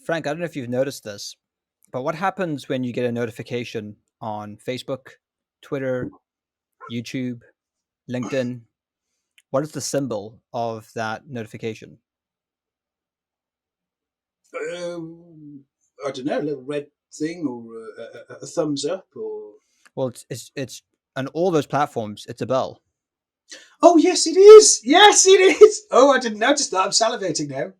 Frank, I don't know if you've noticed this, but what happens when you get a notification on Facebook, Twitter, YouTube, LinkedIn? What is the symbol of that notification? I don't know, a little red thing or a thumbs up or. Well, it's on all those platforms. It's a bell. Oh, yes, it is. Yes, it is. Oh, I didn't notice that. I'm salivating now.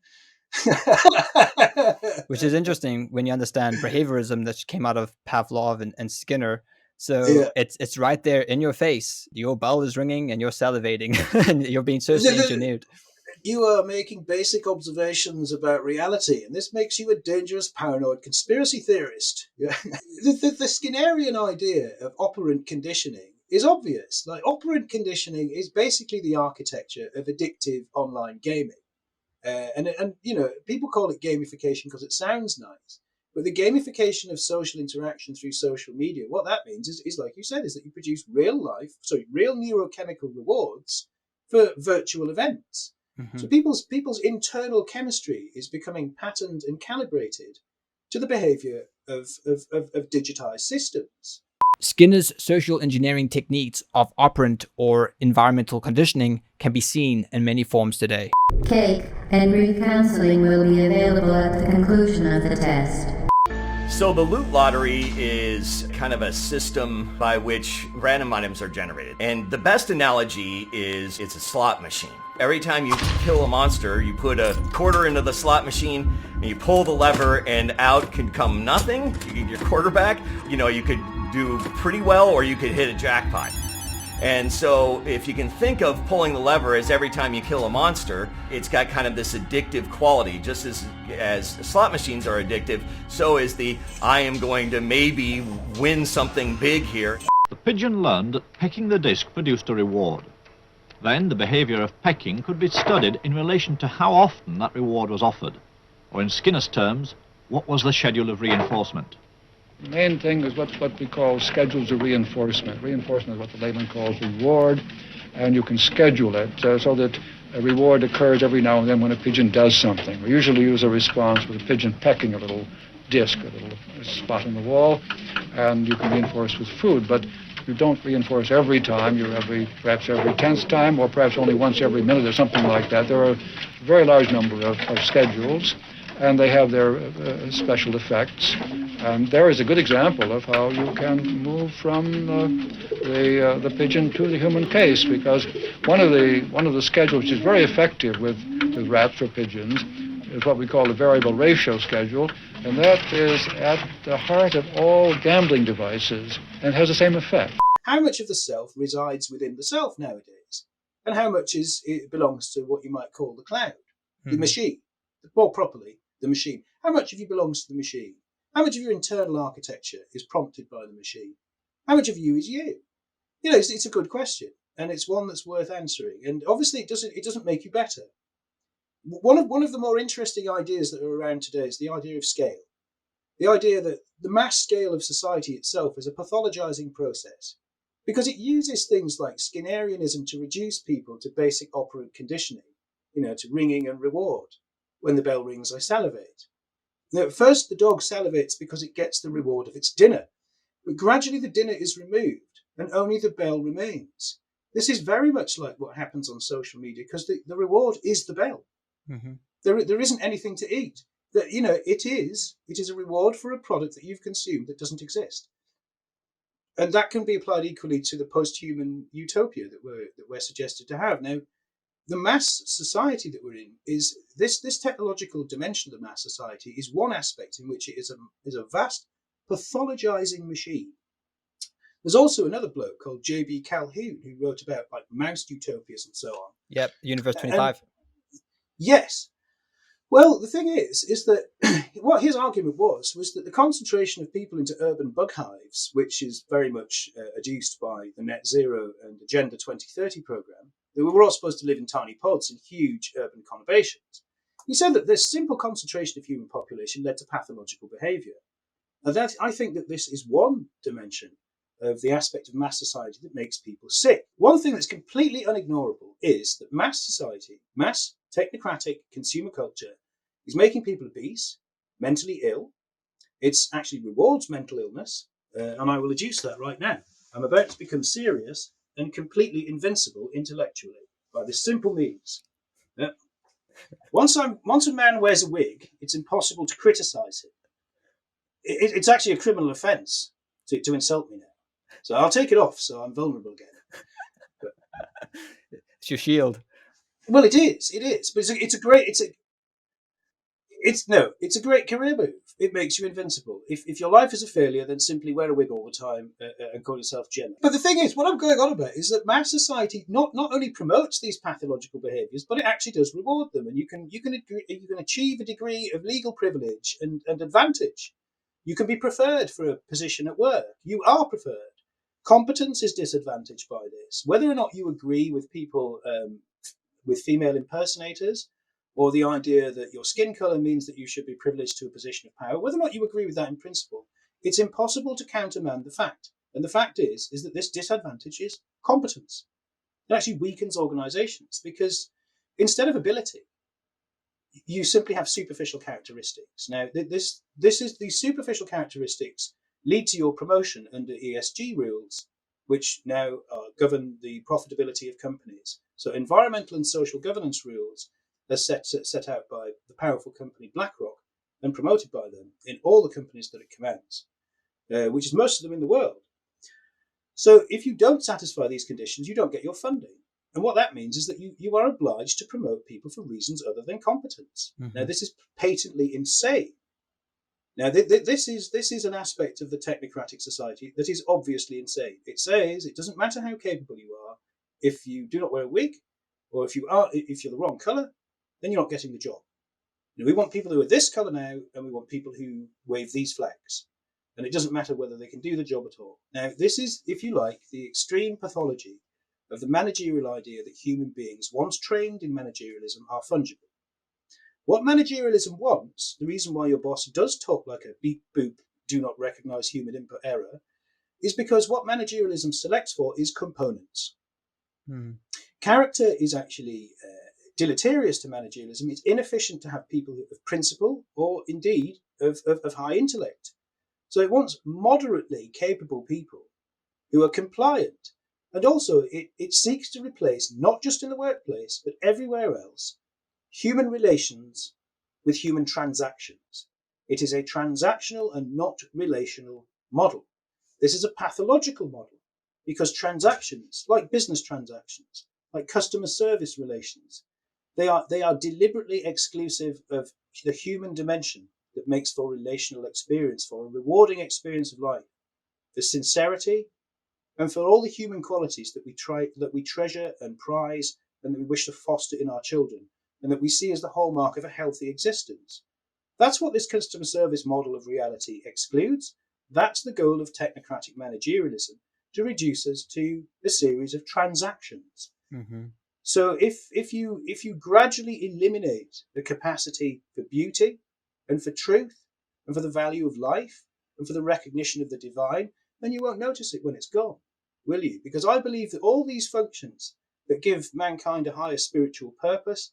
Which is interesting when you understand behaviorism that came out of Pavlov and Skinner. So Yeah. it's right there in your face. Your bell is ringing and you're salivating and you're being socially engineered. You are making basic observations about reality, and this makes you a dangerous paranoid conspiracy theorist. Yeah. The Skinnerian idea of operant conditioning is obvious. Like, operant conditioning is basically the architecture of addictive online gaming. And people call it gamification because it sounds nice. But the gamification of social interaction through social media, what that means is like you said, is that you produce real neurochemical rewards for virtual events. Mm-hmm. So people's internal chemistry is becoming patterned and calibrated to the behavior of digitized systems. Skinner's social engineering techniques of operant or environmental conditioning can be seen in many forms today. Cake and brief counseling will be available at the conclusion of the test. So the loot lottery is kind of a system by which random items are generated. And the best analogy is it's a slot machine. Every time you kill a monster, you put a quarter into the slot machine and you pull the lever and out can come nothing. You get your quarterback. You could do pretty well or you could hit a jackpot. And so if you can think of pulling the lever as every time you kill a monster, it's got kind of this addictive quality. Just as slot machines are addictive, so is the I am going to maybe win something big here. The pigeon learned that pecking the disc produced a reward. Then the behavior of pecking could be studied in relation to how often that reward was offered. Or in Skinner's terms, what was the schedule of reinforcement? The main thing is what we call schedules of reinforcement. Reinforcement is what the layman calls reward, and you can schedule it so that a reward occurs every now and then when a pigeon does something. We usually use a response with a pigeon pecking a little disc, a little spot in the wall, and you can reinforce with food. But you don't reinforce every time. Perhaps every 10th time, or perhaps only once every minute or something like that. There are a very large number of schedules, and they have their special effects. And there is a good example of how you can move from the pigeon to the human case, because one of the schedules which is very effective with rats or pigeons is what we call the variable ratio schedule, and that is at the heart of all gambling devices and has the same effect. How much of the self resides within the self nowadays, and how much it belongs to what you might call the cloud, the machine, more properly, the machine. How much of you belongs to the machine? How much of your internal architecture is prompted by the machine? How much of you is you? It's a good question, and it's one that's worth answering. And obviously, it doesn't make you better. One of the more interesting ideas that are around today is the idea of scale. The idea that the mass scale of society itself is a pathologizing process, because it uses things like Skinnerianism to reduce people to basic operant conditioning, to ringing and reward. When the bell rings, I salivate. Now, first, the dog salivates because it gets the reward of its dinner, but gradually the dinner is removed and only the bell remains. This is very much like what happens on social media, because the reward is the bell. Mm-hmm. There isn't anything to eat. It is a reward for a product that you've consumed that doesn't exist. And that can be applied equally to the post-human utopia that we're suggested to have. Now, the mass society that we're in is this technological dimension of the mass society is one aspect in which it is a vast pathologizing machine. There's also another bloke called J.B. Calhoun who wrote about like mouse utopias and so on. Yep, Universe 25. Yes. Well, the thing is that what his argument was that the concentration of people into urban bug hives, which is very much adduced by the Net Zero and Agenda 2030 program, that we were all supposed to live in tiny pods in huge urban conurbations. He said that this simple concentration of human population led to pathological behaviour. And that I think that this is one dimension of the aspect of mass society that makes people sick. One thing that's completely unignorable is that mass society, mass technocratic consumer culture, is making people obese, mentally ill. It actually rewards mental illness, and I will adduce that right now. I'm about to become serious and completely invincible intellectually by this simple means. Once a man wears a wig, it's impossible to criticise him. It's actually a criminal offence to insult me now. So I'll take it off, so I'm vulnerable again. But, It's your shield. well, it is, but it's a great career move. It makes you invincible. If your life is a failure, then simply wear a wig all the time and call yourself Jim. But the thing is, what I'm going on about is that mass society not only promotes these pathological behaviours, but it actually does reward them, and you can achieve a degree of legal privilege and advantage. You can be preferred for a position at work. You are preferred. Competence is disadvantaged by this. Whether or not you agree with people with female impersonators, or the idea that your skin colour means that you should be privileged to a position of power, whether or not you agree with that in principle, it's impossible to countermand the fact. And the fact is that this disadvantages competence. It actually weakens organisations because instead of ability, you simply have superficial characteristics. Now, these superficial characteristics lead to your promotion under ESG rules, which now govern the profitability of companies. So environmental and social governance rules are set out by the powerful company BlackRock and promoted by them in all the companies that it commands, which is most of them in the world. So if you don't satisfy these conditions, you don't get your funding. And what that means is that you are obliged to promote people for reasons other than competence. Mm-hmm. Now, this is patently insane. Now, this is an aspect of the technocratic society that is obviously insane. It says it doesn't matter how capable you are, if you do not wear a wig, or if you're the wrong colour, then you're not getting the job. Now, we want people who are this colour now, and we want people who wave these flags. And it doesn't matter whether they can do the job at all. Now, this is, if you like, the extreme pathology of the managerial idea that human beings, once trained in managerialism, are fungible. What managerialism wants, the reason why your boss does talk like a beep boop, do not recognise human input error, is because what managerialism selects for is components. Character is actually deleterious to managerialism. It's inefficient to have people of principle or indeed of high intellect. So it wants moderately capable people who are compliant. And also it seeks to replace, not just in the workplace, but everywhere else, human relations with human transactions. It is a transactional and not relational model. This is a pathological model because transactions, like business transactions, like customer service relations, they are deliberately exclusive of the human dimension that makes for relational experience, for a rewarding experience of life, for sincerity, and for all the human qualities that we treasure and prize and that we wish to foster in our children, and that we see as the hallmark of a healthy existence. That's what this customer service model of reality excludes. That's the goal of technocratic managerialism, to reduce us to a series of transactions. Mm-hmm. So if you gradually eliminate the capacity for beauty and for truth and for the value of life and for the recognition of the divine, then you won't notice it when it's gone, will you? Because I believe that all these functions that give mankind a higher spiritual purpose,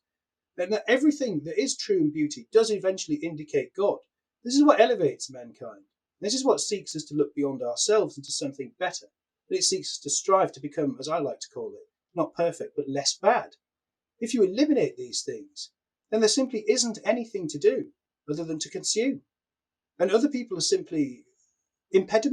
and that everything that is true in beauty does eventually indicate God. This is what elevates mankind. This is what seeks us to look beyond ourselves into something better. That it seeks us to strive to become, as I like to call it, not perfect, but less bad. If you eliminate these things, then there simply isn't anything to do other than to consume. And other people are simply impediments.